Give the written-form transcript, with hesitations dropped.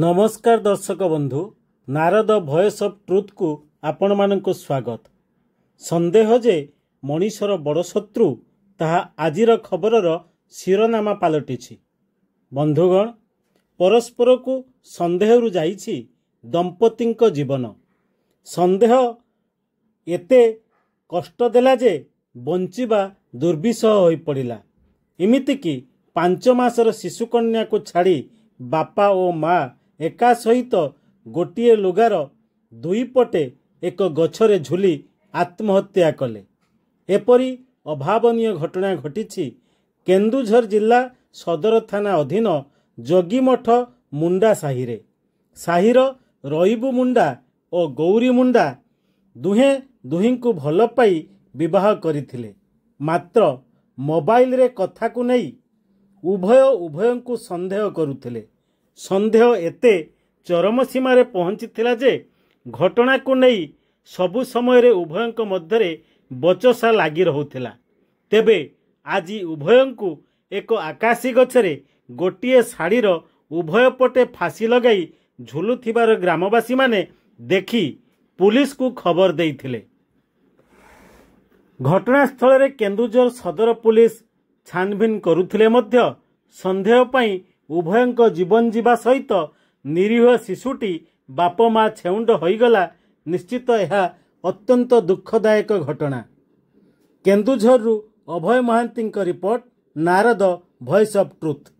नमस्कार दर्शक बंधु, नारद भॉइस ऑफ ट्रुथ को आपण मानक स्वागत। संदेह जे मनीषर बड़ शत्रु ताहा आजिर खबरर शिरोनामा पालटिछि। बंधुगण, परस्पर को संदेह जाइछि दंपतिंक जीवन। संदेह एते कष्ट देला जे बंचिबा दुर्विषह होई पड़िला। एमिति कि 5 मासर शिशुकन्या को छाड़ी बापा और माँ एका सहित गोटिए लुगार दुई पटे एक गछरे झुली आत्महत्या कले। एपरी अभावनीय घटना घटिछि केन्दुझर जिला सदर थाना अधीन जोगीमठ मुंडा साहिरे। साहिर रईबू मुंडा और गौरी मुंडा दुहे दुहिंकु भल पाई विवाह करथिले। मात्र मोबाइल रे कथा को नहीं उभयंकु संदेह करुथिले। संदेह एते चरम सीमारे पहुंचीथिला जे घटना को नहीं सबु समय उभयंक मध्यरे बचसा लागी रहुथिला। तेबे आज उभयंकु एक आकाशी गछरे गोटिए शाढ़ीर उभय पटे फांसी लगाई झुलुथिबार ग्रामवासी माने देखि पुलिस को खबर देइथिले। घटनास्थल रे केन्दुझर सदर पुलिस छानभिन करुथिले मध्य संदेह पाई उभयंक जीवन जीवा सहित निरीह शिशुटी बाप माँ छेउंड होईगला। निश्चित यह अत्यंत दुखदायक घटना। Keonjhar Abhay Mahanty report, Narad voice of truth.